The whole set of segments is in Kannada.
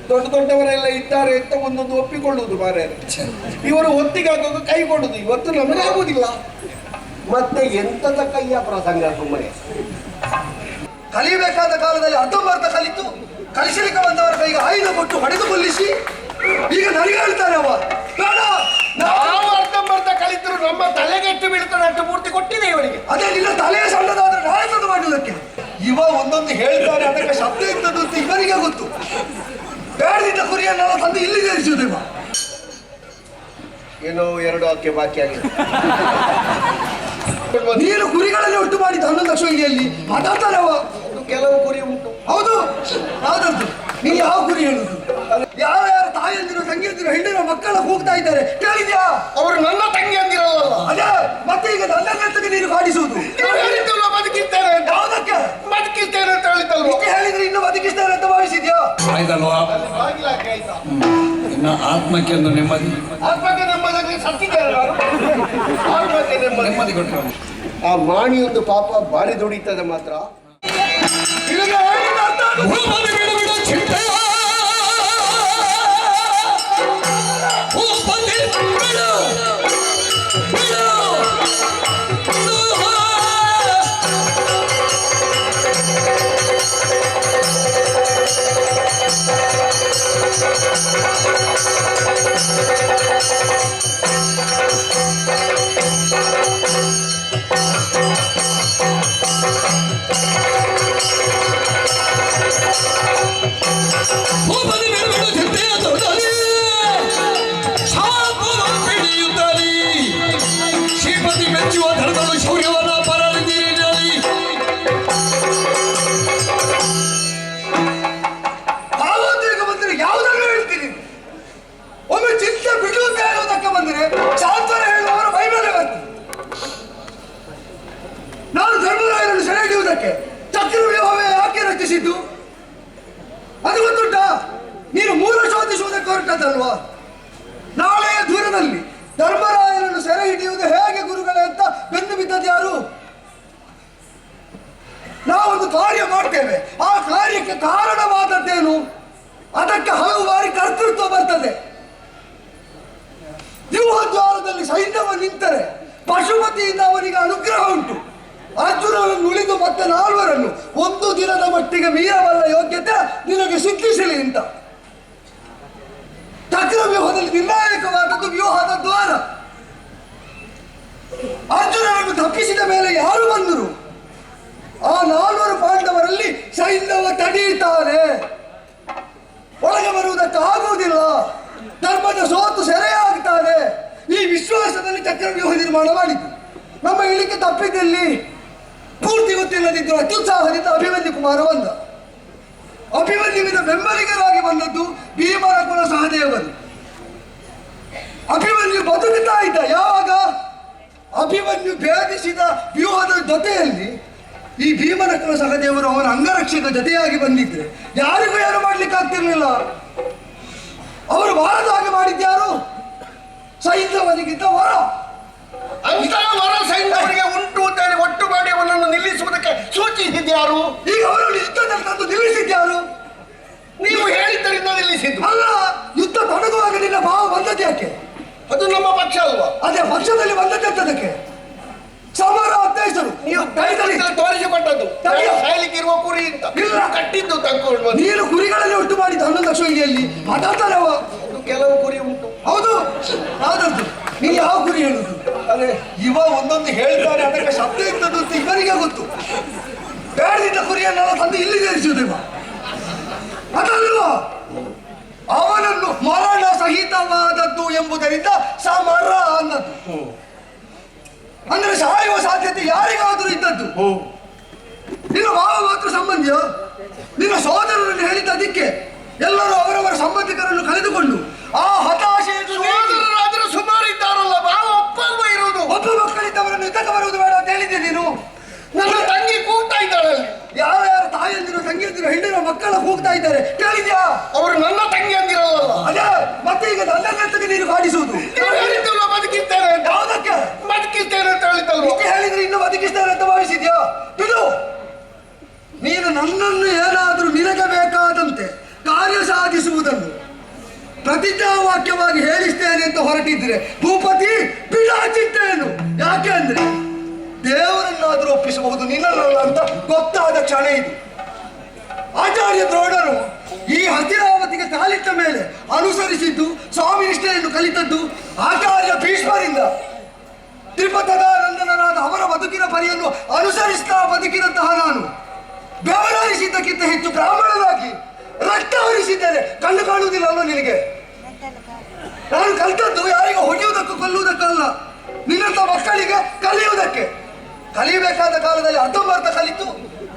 ದೊಡ್ಡ ದೊಡ್ಡವರೆಲ್ಲ ಇದ್ದಾರೆ ಅಂತ ಒಂದೊಂದು ಒಪ್ಪಿಕೊಳ್ಳುವುದು ಮಾರ್ರೆ. ಇವರು ಹೊತ್ತಿಗೆ ಆಗುವಾಗ ಕೈ ಕೊಡುದು, ಇವತ್ತು ನಮಗಾಗುವುದಿಲ್ಲ. ಮತ್ತೆ ಎಂತದ ಕೈಯ ಪ್ರಸಂಗ ಸುಮ್ಮನೆ. ಕಲಿಬೇಕಾದ ಕಾಲದಲ್ಲಿ ಅರ್ಧಂಬರ್ಧ ಕಲಿತು ಕಲಿಸಲಿಕ್ಕೆ ಬಂದವರ ಕೈಗೆ ಆಯುಧ ಕೊಟ್ಟು ಹೊಡೆದು ಕೊಲ್ಲಿಸಿ ಈಗ ನನಗೆ ಹೇಳ್ತಾರೆ ಅವ ಬೇಡ, ನಾವು ಅರ್ಧಂಬರ್ಧ ಕಲಿತರು ನಮ್ಮ ತಲೆಗೆಟ್ಟು ಬೀಳ್ತಾನೆ ಅಷ್ಟು ಪೂರ್ತಿ ಕೊಟ್ಟಿದೆ ಇವರಿಗೆ. ಅದೇ ನಿನ್ನ ತಲೆಯ ಸಣ್ಣದಾದ್ರೆ ನಾಯಕದ ಮಾಡುವುದಕ್ಕೆ ಇವ ಒಂದೊಂದು ಹೇಳ್ತಾರೆ, ಅದಕ್ಕೆ ಶಬ್ದ ಇರ್ತದ್ದು ಅಂತ ಇವರಿಗೆ ಗೊತ್ತು. ಬೇಡದಿದ್ದ ಕುರಿಯನ್ನೆಲ್ಲ ತಂದು ಇಲ್ಲಿ ಸೇರಿಸುವುದಿವ. ಏನೋ ಎರಡು ಅಕ್ಕೆ ಬಾಕಿ ಆಗಿದೆ. ನೀನು ಕುರಿಗಳಲ್ಲಿ ಒಟ್ಟು ಮಾಡಿದ 11 ಲಕ್ಷ ಇಲ್ಲಿಯಲ್ಲಿ ಮಾತಾಡ್ತಾರೆ ಅವ. ಕೆಲವು ಕುರಿ ಉಂಟು. ಹೌದು, ಯಾವ್ದದ್ದು? ನೀನು ಯಾವ ಕುರಿ ಹೇಳುದು? ಯಾವ ಯಾರ ತಾಯಿಯಂದಿರು ತಂಗಿಯಂದಿರು ಹೆಣ್ಣಿನ ಮಕ್ಕಳ ಕೂಗ್ತಾ ಇದ್ದಾರೆ, ಕೇಳಿದ್ಯಾ? ಅವರು ನನ್ನ ತಂಗಿ ಅಂದಿರಲ್ಲ. ಅದೇ ಮತ್ತೆ ಈಗ ನನ್ನ ನೀನು ಕಾಡಿಸುವುದು. ಬದುಕಿರ್ತೇನೆ, ಯಾವುದಕ್ಕೆ ಬದುಕಿರ್ತೇನೆ ಅಂತ ಹೇಳಿದ್ದಲ್ವ? ಇಷ್ಟು ಹೇಳಿದ್ರೆ ಇನ್ನು ಬದುಕಿಸ್ತೇನೆ ಅಂತ ಭಾವಿಸಿದ್ಯಾ? ಆಯ್ತಲ್ವಾ? ಇನ್ನು ಆತ್ಮಕ್ಕೆ ಒಂದು ನೆಮ್ಮದಿ, ಆತ್ಮಕ್ಕೆ ನೆಮ್ಮದಿ ಸತ್ತಿದ್ದಾರೆ. ಆತ್ಮಕ್ಕೆ ನೆಮ್ಮದಿ ಕೊಟ್ಟರು. ಆ ಮಾಣಿಯೊಂದು ಪಾಪ ಬಾರಿ ದುಡಿತದೆ ಮಾತ್ರ. ಶ್ರೀಪತಿ ಮೆಚ್ಚುವ ಧರ್ಮಗಳು ಶೌರ್ಯವನ್ನ ಪರಲಿದ್ದೀರಿ. ಭಾವೋದ್ರೇಕ ಬಂದರೆ ಯಾವುದನ್ನು ಹೇಳ್ತೀನಿ. ಒಮ್ಮೆ ಚಿಂತೆ ಬಿಡುವಂತ ಹೇಳುವುದಕ್ಕೆ ಬಂದರೆ ಸಾಂತ್ವನ ಹೇಳುವವರ ಮೈ ಮೇಲೆ ಬರ್ತದೆ. ನಾನು ಧರ್ಮರಾಯರನ್ನು ಸೆರೆ ಹಿಡಿಯುವುದಕ್ಕೆ ಚಕ್ರವ್ಯೂಹವೇ ಯಾಕೆ ರಚಿಸಿದ್ದು ಅದು ಗೊತ್ತುಂಟ? ನೀನು ಮೂಲ ಶೋಧಿಸುವುದಕ್ಕೆ ಹೊರಟದಲ್ವಾ? ನಾಳೆಯ ದೂರದಲ್ಲಿ ಧರ್ಮರಾಯರನ್ನು ಸೆರೆ ಹಿಡಿಯುವುದು ಹೇಗೆ ಗುರುಗಳೇ ಅಂತ ಬೆಂದು ಬಿದ್ದದ್ದು ಯಾರು? ನಾವೊಂದು ಕಾರ್ಯ ಮಾಡ್ತೇವೆ, ಆ ಕಾರ್ಯಕ್ಕೆ ಕಾರಣವಾದದ್ದೇನು? ಅದಕ್ಕೆ ಹಲವು ಬಾರಿ ಕರ್ತೃತ್ವ ಬರ್ತದೆ. ವ್ಯೂಹದ್ವಾರದಲ್ಲಿ ಸೈನ್ಯವ ನಿಂತರೆ ಪಶುಪತಿಯಿಂದ ಅವನಿಗೆ ಅನುಗ್ರಹ ಉಂಟು. ಅರ್ಜುನನನ್ನು ಉಳಿದು ಮತ್ತೆ 4ರನ್ನು ಒಂದು ದಿನದ ಮಟ್ಟಿಗೆ ಮೀರಬಲ್ಲ ಯೋಗ್ಯತೆ ನಿನಗೆ ಸಿದ್ಧಿಸಲಿ ಅಂತ. ಚಕ್ರವ್ಯೂಹದಲ್ಲಿ ನಿರ್ಣಾಯಕವಾದದ್ದು ವ್ಯೂಹದ ದ್ವಾರ. ಅರ್ಜುನನನ್ನು ತಪ್ಪಿಸಿದ ಮೇಲೆ ಯಾರು ಬಂದರು? ಆ 4 ಪಾಂಡವರಲ್ಲಿ ಸೈನ್ಯವ ತಡೀತಾರೆ, ಒಳಗೆ ಬರುವುದಕ್ಕೆ ಆಗುವುದಿಲ್ಲ, ಧರ್ಮದ ಸೋತು ಸೆರೆಯಾಗ್ತಾರೆ. ಈ ವಿಶ್ವಾಸದಲ್ಲಿ ಚಕ್ರವ್ಯೂಹ ನಿರ್ಮಾಣ ಮಾಡಿದ್ದು. ನಮ್ಮ ಇಳಿಕೆ ತಪ್ಪಿದ್ದಲ್ಲಿ ಪೂರ್ತಿ ಗೊತ್ತಿಲ್ಲದಿದ್ದರೂ ಅತ್ಯುತ್ಸಾಹದಿಂದ ಅಭಿಮನ್ಯು ಕುಮಾರ ಬಂದ. ಅಭಿಮನ್ಯುವಿನ ಬೆಂಬಲಿಗರಾಗಿ ಬಂದದ್ದು ಭೀಮನ ಕುಲ ಸಹದೇವರು. ಅಭಿಮನ್ಯು ಬದುಕುತ್ತಾ ಇದ್ದ. ಯಾವಾಗ ಅಭಿಮನ್ಯು ಭೇದಿಸಿದ ವ್ಯೂಹದ ಜೊತೆಯಲ್ಲಿ ಈ ಭೀಮನ ಕುಲ ಸಹದೇವರು ಅವನ ಅಂಗರಕ್ಷಕ ಜೊತೆಯಾಗಿ ಬಂದಿದ್ರೆ ಯಾರಿಗೂ ಏನು ಮಾಡ್ಲಿಕ್ಕೆ ಆಗ್ತಿರ್ಲಿಲ್ಲ. ಅವರು ಬಾರದ ಹಾಗೆ ಮಾಡಿದ್ಯಾರು? ಸೈನ್ಯವನಿಗಿದ್ದ ವರ. ಅಂತ ವರ ಸೈನ್ಯವರಿಗೆ ಉಂಟು ಅಂತ ಹೇಳಿ ಒಟ್ಟು ಮಾಡಿ ಅವನನ್ನು ನಿಲ್ಲಿಸುವುದಕ್ಕೆ ಸೂಚಿಸಿದ್ಯಾರು? ಈಗ ಅವರನ್ನು ಯುದ್ಧದಲ್ಲಿ ತಂದು ನಿಲ್ಲಿಸಿದ್ಯಾರು? ನೀವು ಹೇಳಿದ್ದರಿಂದ ನಿಲ್ಲಿಸಿದ್ದು ಅಲ್ಲ. ಯುದ್ಧ ತೊಡಗುವಾಗ ನಿನ್ನ ಭಾವ ಬಂದದ್ದು ಯಾಕೆ? ಅದು ನಮ್ಮ ಪಕ್ಷ ಅಲ್ವಾ? ಅದೇ ಪಕ್ಷದಲ್ಲಿ ಬಂದದ್ದಕ್ಕೆ ಸಮರ ಅಧ್ಯಕ್ಷರು ನೀವು ತೋರಿಸಿಕೊಟ್ಟದ್ದು ಇರುವ ಕುರಿ ಅಂತ ಇಲ್ಲ ಕಟ್ಟಿದ್ದು ತಕ್ಕೊಂಡು. ನೀನು ಕುರಿಗಳಲ್ಲಿ ಒಟ್ಟು ಮಾಡಿದ 11 ಲಕ್ಷ ಇಲ್ಲಿಯಲ್ಲಿ ಮಾತಾಡ್ತಾರೆ ಅವ. ಕೆಲವು ಕುರಿ ಉಂಟು. ಹೌದು, ಯಾವ್ದದ್ದು? ನೀನು ಯಾವ ಕುರಿ ಹೇಳುದು? ಅದೇ ಇವ ಒಂದೊಂದು ಹೇಳ್ತಾರೆ, ಅದಕ್ಕೆ ಶಬ್ದ ಇರ್ತದ್ದು ಅಂತ ಇವರಿಗೆ ಗೊತ್ತು. ಬೇಡದಿದ್ದ ಕುರಿಯನ್ನೆಲ್ಲ ತಂದು ಇಲ್ಲಿ ಸೇರಿಸುವುದಿವ. ಅದಲ್ವಾ ಅವನನ್ನು ಮರಣ ಸಹಿತವಾದದ್ದು ಎಂಬುದರಿಂದ ಸಮರ ಅನ್ನದ್ದು. ಅಂದ್ರೆ ಸಾಯುವ ಸಾಧ್ಯತೆ ಯಾರಿಗಾದರೂ ಇದ್ದದ್ದು. ನಿನ್ನ ಭಾವ ಮಾತ್ರ ಸಂಬಂಧಿಯ, ನಿನ್ನ ಸೋದರರನ್ನು ಹೇಳಿದ್ದಕ್ಕೆ ಎಲ್ಲರೂ ಅವರವರ ಸಂಬಂಧಿಕರನ್ನು ಕಳೆದುಕೊಂಡು ಆ ಹತಾಶೆ ಸೋದರರಾದರೂ ಸುಮಾರು ಇದ್ದಾರಲ್ಲ, ಭಾವ ಒಪ್ಪಲ್ವ ಇರುವುದು? ಒಬ್ಬ ಮಕ್ಕಳಿದ್ದವರನ್ನು ಯುದ್ಧಕ್ಕೆ ಬರುವುದು ಬೇಡ ಅಂತ ಹೇಳಿದ್ದೆ ನೀನು. ನನ್ನ ತಂಗಿ ಕೂಗ್ತಾ ಇದ್ದಾಳಲ್ಲಿ. ಯಾರ ತಾಯಿಯಂದಿರು ತಂಗಿಯಂದಿರು ಹೆಣ್ಣಿನ ಮಕ್ಕಳ ಕೂಗ್ತಾ ಇದ್ದಾರೆ, ಕೇಳಿದ್ಯಾ? ಅವರು ನನ್ನ ತಂಗಿ ಅಂದಿರಲ್ಲ. ಅದೇ ಮತ್ತೆ ಈಗ ನನ್ನ ನೀನು ಕಾಡಿಸುವುದು. ಹೇಳಿದ್ದಲ್ವ ಬದುಕಿರ್ತೇನೆ, ಯಾವುದಕ್ಕೆ ಬದುಕಿರ್ತೇನೆ ಅಂತ ಹೇಳಿದ್ದಲ್ವ? ಇಷ್ಟು ಹೇಳಿದ್ರೆ ಇನ್ನು ಬದುಕಿಸ್ತೇನೆ ಅಂತ ಭಾವಿಸಿದ್ಯಾ? ಇದು ನೀನು ನನ್ನನ್ನು ಏನಾದರೂ ನಿನಗೆ ಬೇಕಾದಂತೆ ಕಾರ್ಯ ಸಾಧಿಸುವುದನ್ನು ಪ್ರತಿಜ್ಞಾವಾಕ್ಯವಾಗಿ ಹೇಳಿಸ್ತೇನೆ ಅಂತ ಹೊರಟಿದ್ರೆ ಭೂಪತಿ ಬಿಡ ಚಿಂತೆಯನ್ನು. ಯಾಕೆ ಅಂದ್ರೆ ದೇವರನ್ನಾದರೂ ಒಪ್ಪಿಸಬಹುದು, ನಿನ್ನಲ್ಲ ಅಂತ ಗೊತ್ತಾದ ಕ್ಷಣ ಇದು. ಆಚಾರ್ಯ ದ್ರೋಣರು ಈ ಹಸ್ತಿನಾವತಿಗೆ ಕಾಲಿಟ್ಟ ಮೇಲೆ ಅನುಸರಿಸಿದ್ದು ಸ್ವಾಮಿ ನಿಷ್ಠೆಯನ್ನು ಕಲಿತದ್ದು ಆಚಾರ್ಯ ಭೀಷ್ಮರಿಂದ. ತ್ರಿಪಥಗಾನಂದನರಾದ ಅವರ ಬದುಕಿನ ಪರಿಯನ್ನು ಅನುಸರಿಸ್ತಾ ಬದುಕಿದಂತಹ ನಾನು ಬೆವರಿಸಿದ್ದಕ್ಕಿಂತ ಹೆಚ್ಚು ಬ್ರಾಹ್ಮಣನಾಗಿ ರಕ್ತ ಹರಿಸಿದ್ದೇನೆ. ಕಣ್ಣು ಕಾಣುವುದಿಲ್ಲ ಅಲ್ಲೋ ನಿನಗೆ? ನಾನು ಕಲಿತದ್ದು ಯಾರಿಗೂ ಹೊಡೆಯುವುದಕ್ಕೂ ಕೊಲ್ಲುವುದಕ್ಕಲ್ಲ, ನಿನ್ನಂತ ಮಕ್ಕಳಿಗೆ ಕಲಿಯುವುದಕ್ಕೆ. ಕಲಿಯಬೇಕಾದ ಕಾಲದಲ್ಲಿ ಅರ್ಧಂಬರ್ಧ ಕಲಿತು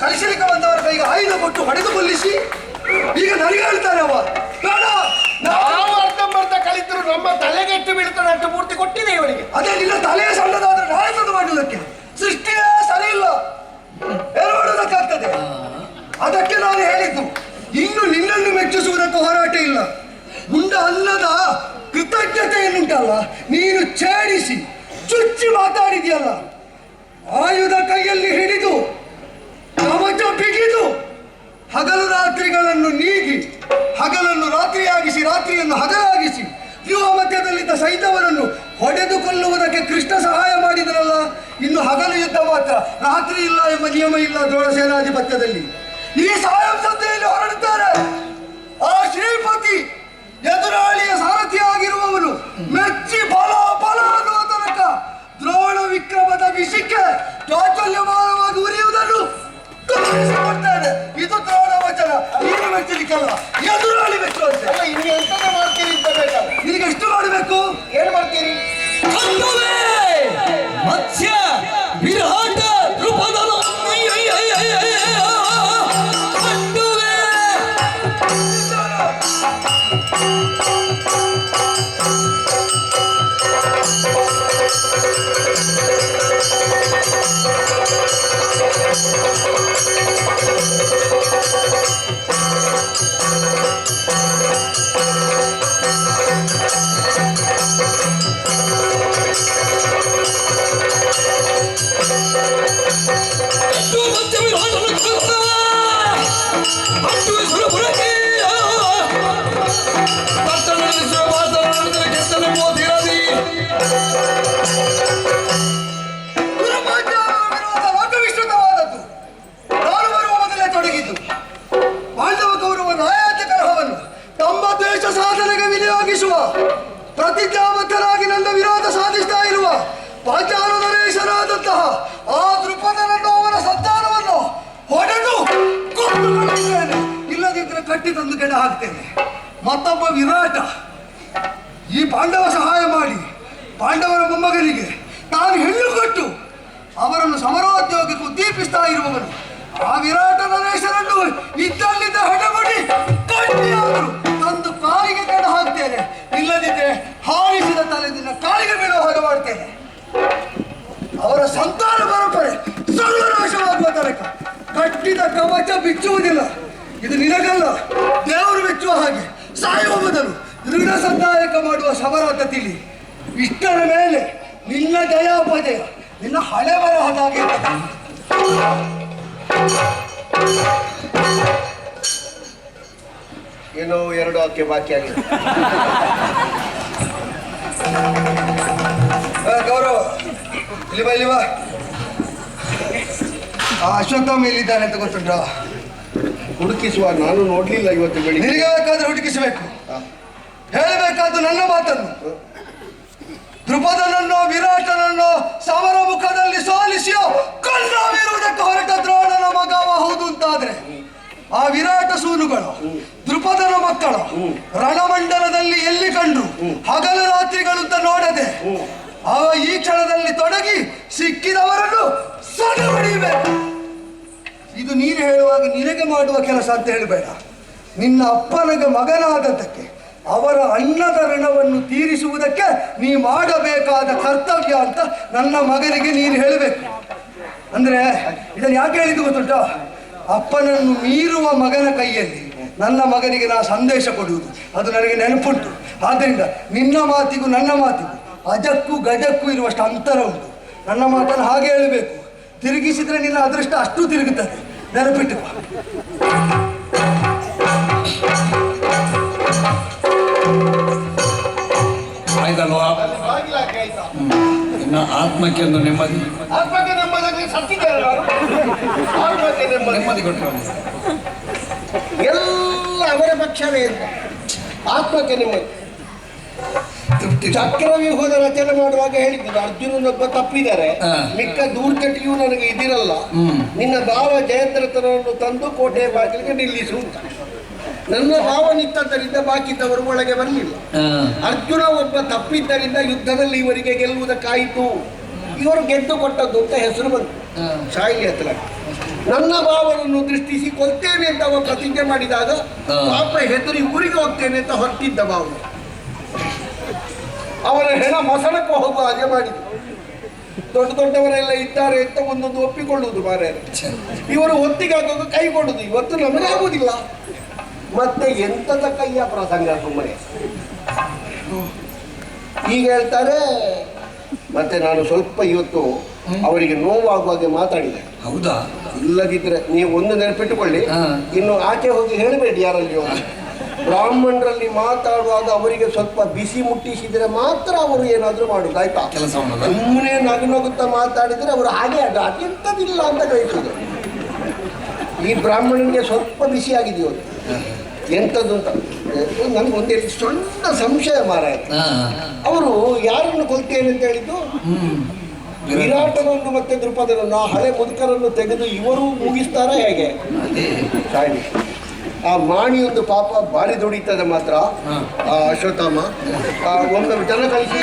ಕಲಿಸಲಿಕ್ಕೆ ಬಂದವರ ಕೈಗೆ ಆಯುಧ ಕೊಟ್ಟು ಹೊಡೆದು ಕೊಲ್ಲಿಸಿ ಈಗ ನನಗೆ ಹೇಳ್ತಾರೆ ಅವ ಬೇಡ, ನಾವು ಅರ್ಧಂಬರ್ಧ ಕಲಿತರು ನಮ್ಮ ತಲೆಗೆ ಎಷ್ಟು ಬೀಳ್ತಾನೆ ಅಷ್ಟು ಪೂರ್ತಿ ಕೊಟ್ಟಿದೆ ಇವರಿಗೆ. ಅದೇ ನಿನ್ನ ತಲೆಯ ಸಣ್ಣದಾದ್ರೆ ನಾಯಕದು ಮಾಡುವುದಕ್ಕೆ ಸೃಷ್ಟಿಯೇ ಸರಿ ಇಲ್ಲ, ಏನು ಮಾಡುವುದಕ್ಕಾಗ್ತದೆ? ಅದಕ್ಕೆ ನಾನು ಹೇಳಿದ್ದು ಇನ್ನು ನಿನ್ನನ್ನು ಮೆಚ್ಚಿಸುವುದಕ್ಕೆ ಹೋರಾಟ ಇಲ್ಲ. ಮುಂಡ ಅನ್ನದ ಕೃತಜ್ಞತೆಯನ್ನುಂಟಲ್ಲ ನೀನು ಛೇಡಿಸಿ ಚುಚ್ಚಿ ಮಾತಾಡಿದ್ಯಲ್ಲ, ಆಯುಧ ಕೈಯಲ್ಲಿ ಹಿಡಿದು ಕವಚ ಬಿಗಿದು ಹಗಲು ರಾತ್ರಿಗಳನ್ನು ನೀಗಿ ಹಗಲನ್ನು ರಾತ್ರಿಯಾಗಿಸಿ ರಾತ್ರಿಯನ್ನು ಹಗಲಾಗಿಸಿ ಯುವ ಮಧ್ಯದಲ್ಲಿದ್ದ ಸೈನ್ಯವರನ್ನು ಹೊಡೆದು ಕೊಲ್ಲುವುದಕ್ಕೆ ಕೃಷ್ಣ ಸಹಾಯ ಮಾಡಿದರಲ್ಲ. ಇನ್ನು ಹಗಲು ಯುದ್ಧ ಮಾತ್ರ, ರಾತ್ರಿ ಇಲ್ಲ ಎಂಬ ನಿಯಮ ಇಲ್ಲ ದ್ರೋಣ ಸೇನಾಧಿಪತ್ಯದಲ್ಲಿ. ಈ ಸಾಯಂ ಸಂಧ್ಯೆಯಲ್ಲಿ ಹೊರಡುತ್ತಾರೆ. ಆ ಶ್ರೀಪತಿ ಎದುರಾಳಿಯ ಸಾರಥಿಯಾಗಿರುವವನು ಮೆಚ್ಚಿ ಬಲ ಬಲ ಅನ್ನುವ ತನಕ ದ್ರೋಣ ವಿಕ್ರಮದ ವಿಷಕ್ಕೆ ಚಾಚಲ್ಯಮಾನವಾಗಿ ಉರಿಯುವುದನ್ನು ತೋರಿಸಿಕೊಡ್ತೇನೆ. ಇದು ದ್ರೋಣ ವಚನ. ನೀನು ಮೆಚ್ಚಲಿಕ್ಕಲ್ಲ, ಎದುರಾಳಿ ಮೆಚ್ಚುವಂತೆ. ಅಲ್ಲ, ಇನ್ನು ಎಂತದ ಮಾಡ್ತೀರಿ ಅಂತ ಬೇಕಾದ್ರೆ ನಿನಗೆ ಎಷ್ಟು ಮಾಡಬೇಕು? ಏನ್ ಮಾಡ್ತೀರಿ? ಮತ್ಸ್ಯ ವಿರಾಟ ದ್ರುಪದನು ಲೋಕವಿಶ್ರುತವಾದದ್ದು. ನಾನು ಬರುವ ಮೊದಲೇ ತೊಡಗಿದ್ದು ಪಾಂಡವ ಕೌರವ ನಾಯಾಜ್ಯ ಕಲಹವನ್ನು ತಮ್ಮ ದ್ವೇಷ ಸಾಧನೆಗೆ ವಿನಿಯೋಗಿಸುವ ಪ್ರತಿಜ್ಞಾಬದ್ಧರಾಗಿ ನನ್ನ ವಿರೋಧ ಸಾಧಿಸ್ತಾ ಇರುವ ಪಾಂಚಾಲ ನರೇಶನಾದಂತಹ ಆ ದೃಪದನನ್ನು ಅವನ ಸಂತಾನವನ್ನು ಹೊಡೆದು ಕೊಂದುಕೊಂಡಿದ್ದೇನೆ. ಇಲ್ಲದಿದ್ದರೆ ಕಟ್ಟಿ ತಂದು ಕೆಡ ಹಾಕ್ತೇನೆ. ಮತ್ತೊಬ್ಬ ವಿರಾಟ ಈ ಪಾಂಡವ ಸಹಾಯ ಮಾಡಿ ಪಾಂಡವರ ಮೊಮ್ಮಗನಿಗೆ ತಾನು ಹೆಣ್ಣು ಕೊಟ್ಟು ಅವರನ್ನು ಸಮರೋದ್ಯೋಗಕ್ಕೆ ಉದ್ದೀಪಿಸ್ತಾ ಇರುವವನು ಆ ವಿರಾಟ ನರೇಶನನ್ನು ಇದ್ದಲ್ಲಿದ್ದ ಹೆಡಬಡಿ ಕಟ್ಟಿಯಾದರು ತಂದು ಕಾಲಿಗೆ ಕೆಡ ಹಾಕ್ತೇನೆ. ಇಲ್ಲದಿದ್ದರೆ ಹಾರಿಸಿದ ತಲೆದಿಂದ ಕಾಲಿಗೆ ಬೀಳುವ ಹಾಗೆ ಮಾಡ್ತೇನೆ. ಅವರ ಸಂತಾನ ಪರಂಪರೆ ಸರ್ವನಾಶವಾಗುವ ತನಕ ಕಟ್ಟಿದ ಕವಚ ಬಿಚ್ಚುವುದಿಲ್ಲ. ಇದು ನಿನಗಲ್ಲ, ದೇವರು ಬಿಚ್ಚುವ ಹಾಗೆ ಸಾಯುವ ಮೊದಲು ಋಣ ಸಂದಾಯಕ ಮಾಡುವ ಸಮರಾತ ತಿಳಿ. ಇಷ್ಟರ ಮೇಲೆ ನಿನ್ನ ಜಯಾಪಜಯ ನಿನ್ನ ಹಳೆ ಬರಹದಾಗಿ ಏನೋ ಎರಡು ಅಕ್ಕೆ ಬಾಕಿ ಆಗಿದೆ. ಗೌರವ ಇಲ್ಲಿ ಬಾ, ಇಲ್ಲಿ ಬಾ. ಆ ಅಶ್ವತ್ಥಾಮ ಎಲ್ಲಿದ್ದಾನೆ ಅಂತ ಗೊತ್ತುಂಟ? ಹುಡುಕಿಸುವ, ನಾನು ನೋಡ್ಲಿಲ್ಲ ಇವತ್ತು ಬೆಳಿಗ್ಗೆ. ನಿನಗೆ ಬೇಕಾದ್ರೆ ಹುಡುಕಿಸಬೇಕು. ಹೇಳಬೇಕಾದ್ದು ನನ್ನ ಮಾತನ್ನು. ದ್ರುಪದನನ್ನು ವಿರಾಟನನ್ನು ಸಮರ ಮುಖದಲ್ಲಿ ಸೋಲಿಸಿಯೋ ಕಲ್ಲಾವಿರುವುದಕ್ಕೆ ಹೊರಟ ದ್ರೋಣನ ಮಗವ ಹೌದು ಅಂತಾದ್ರೆ ಆ ವಿರಾಟ ಸೂನುಗಳು ದ್ರುಪದನ ಮಕ್ಕಳು ರಣಮಂಡಲದಲ್ಲಿ ಎಲ್ಲಿ ಕಂಡು ಹಗಲು ರಾತ್ರಿಗಳುಂತ ನೋಡದೆ ಅವ ಈ ಕ್ಷಣದಲ್ಲಿ ತೊಡಗಿ ಸಿಕ್ಕಿದವರನ್ನು ಸದಬಡಿಬೇಕು. ಇದು ನೀನು ಹೇಳುವಾಗ ನಿನಗೆ ಮಾಡುವ ಕೆಲಸ ಅಂತ ಹೇಳಬೇಡ. ನಿನ್ನ ಅಪ್ಪನಿಗೆ ಮಗನಾದದ್ದಕ್ಕೆ ಅವರ ಅನ್ನದ ಋಣವನ್ನು ತೀರಿಸುವುದಕ್ಕೆ ನೀ ಮಾಡಬೇಕಾದ ಕರ್ತವ್ಯ ಅಂತ ನನ್ನ ಮಗನಿಗೆ ನೀನು ಹೇಳಬೇಕು. ಅಂದ್ರೆ ಇದನ್ನು ಯಾಕೆ ಹೇಳಿದ್ದು ಗೊತ್ತುಂಟ? ಅಪ್ಪನನ್ನು ಮೀರುವ ಮಗನ ಕೈಯಲ್ಲಿ ನನ್ನ ಮಗನಿಗೆ ನಾ ಸಂದೇಶ ಕೊಡುವುದು ಅದು ನನಗೆ ನೆನಪುಂಟು. ಆದ್ದರಿಂದ ನಿನ್ನ ಮಾತಿಗೂ ನನ್ನ ಮಾತಿಗೂ ಅಜಕ್ಕೂ ಗಜಕ್ಕೂ ಇರುವಷ್ಟು ಅಂತರ ಉಂಟು. ನನ್ನ ಮಾತನ್ನು ಹಾಗೆ ಹೇಳಬೇಕು. ತಿರುಗಿಸಿದ್ರೆ ನಿನ್ನ ಅದೃಷ್ಟ ಅಷ್ಟು ತಿರುಗುತ್ತದೆ, ನೆನಪಿಟ್ಟುಕೋ. ಆತ್ಮಕ್ಕೆ ಒಂದು ನೆಮ್ಮದಿ ಆತ್ಮಕ್ಕೆ ನೆಮ್ಮದಿ ಸತ್ತಿದ್ದಾರೆ ನಾನು. ಆತ್ಮಕ್ಕೆ ನೆಮ್ಮದಿ ನೆಮ್ಮದಿ ಕೊಟ್ಟರು. ಎಲ್ಲ ಅವರ ಪಕ್ಷವೇ ಅಂತ. ಆತ್ಮಕ್ಕೆ ನೆಮ್ಮದಿ. ತೃಪ್ತಿ. ಚಕ್ರವ್ಯೂಹದ ರಚನೆ ಮಾಡುವಾಗ ಹೇಳಿದ್ದು ಅರ್ಜುನನೊಬ್ಬ ತಪ್ಪಿದ್ದಾರೆ, ಹಾ. ಮಿಕ್ಕ ದೂರ್ಚಟಿಯೂ ನನಗೆ ಇದಿರಲ್ಲ, ಹ್ಮ್. ನಿನ್ನ ಭಾವ ಜಯದ್ರಥನನ್ನು ತಂದು ಕೋಟೆ ಬಾಗಿಲಿಗೆ ನಿಲ್ಲಿಸು. ನನ್ನ ಭಾವ ನಿಂತದ್ದರಿಂದ ಬಾಕಿದ್ದವರು ಒಳಗೆ ಬರಲಿಲ್ಲ. ಅರ್ಜುನ ಒಬ್ಬ ತಪ್ಪಿದ್ದರಿಂದ ಯುದ್ಧದಲ್ಲಿ ಇವರಿಗೆ ಗೆಲ್ಲುವುದಕ್ಕಾಯಿತು, ಇವರು ಗೆದ್ದು ಕೊಟ್ಟದ್ದು ಅಂತ ಹೆಸರು ಬಂತು. ಸಾಯಿ ಹತ್ರ ನನ್ನ ಭಾವನನ್ನು ದೃಷ್ಟಿಸಿ ಕೊಲ್ತೇನೆ ಅಂತ ಅವ ಪ್ರತಿಜ್ಞೆ ಮಾಡಿದಾಗ ಪಾಪ ಹೆದರಿ ಊರಿಗೆ ಹೋಗ್ತೇನೆ ಅಂತ ಹೊರಟಿದ್ದ ಭಾವ ಅವನ ಹೆಣ ಮಸಣಕ್ಕೆ ಹೋಗುವ ಹಾಗೆ ಮಾಡಿದ್ರು. ದೊಡ್ಡ ದೊಡ್ಡವರೆಲ್ಲ ಇದ್ದಾರೆ ಅಂತ ಒಂದೊಂದು ಒಪ್ಪಿಕೊಳ್ಳುವುದು ಮಾರೇ. ಇವರು ಒತ್ತಿಗಾಗುವಾಗ ಕೈ ಕೊಡುದು. ಇವತ್ತು ನಮಗಾಗುವುದಿಲ್ಲ. ಮತ್ತೆ ಎಂತದ ಕೈಯ ಪ್ರಸಂಗ ಸುಮ್ಮನೆ. ಈಗ ಹೇಳ್ತಾರೆ ಮತ್ತೆ ನಾನು ಸ್ವಲ್ಪ ಇವತ್ತು ಅವರಿಗೆ ನೋವಾಗುವಾಗೆ ಮಾತಾಡಿದೆ. ಹೌದಾ? ಇಲ್ಲದಿದ್ರೆ ನೀವು ಒಂದು ನೆನಪಿಟ್ಟುಕೊಳ್ಳಿ, ಇನ್ನು ಆಚೆ ಹೋಗಿ ಹೇಳಬೇಡಿ ಯಾರಲ್ಲಿ ಹೋಗಿ. ಬ್ರಾಹ್ಮಣರಲ್ಲಿ ಮಾತಾಡುವಾಗ ಅವರಿಗೆ ಸ್ವಲ್ಪ ಬಿಸಿ ಮುಟ್ಟಿಸಿದ್ರೆ ಮಾತ್ರ ಅವರು ಏನಾದರೂ ಮಾಡುದು, ಆಯ್ತಾ? ಕೆಲಸ ಮಾಡೋದು. ಸುಮ್ಮನೆ ನಗು ನಗುತ್ತಾ ಮಾತಾಡಿದ್ರೆ ಅವರು ಹಾಗೆ ಅದೆಂತದಿಲ್ಲ ಅಂತ ಕಳಿಸಿದ್ರು. ಈ ಬ್ರಾಹ್ಮಣನಿಗೆ ಸ್ವಲ್ಪ ಬಿಸಿ ಆಗಿದೆಯೋ ಎಂಥದ್ದು ಅಂತ ನನಗೊಂದು ಸಣ್ಣ ಸಂಶಯ ಮಾರಾಯ. ಅವರು ಯಾರನ್ನು ಕೊಲ್ತೇನೆ ಅಂತ ಹೇಳಿದ್ದು? ವಿರಾಟನನ್ನು ಮತ್ತೆ ದೃಪದನನ್ನು, ಆ ಹಳೆ ಮುದುಕರನ್ನು ತೆಗೆದು ಇವರು ಮುಗಿಸ್ತಾರ ಹೇಗೆ? ಸಾಯಿ ಆ ಮಾಣಿಯೊಂದು ಪಾಪ ಭಾರಿ ದುಡಿತದೆ ಮಾತ್ರ. ಆ ಅಶ್ವತ್ಥಾಮ ಒಮ್ಮೆ ಜನ ಕಳಿಸಿ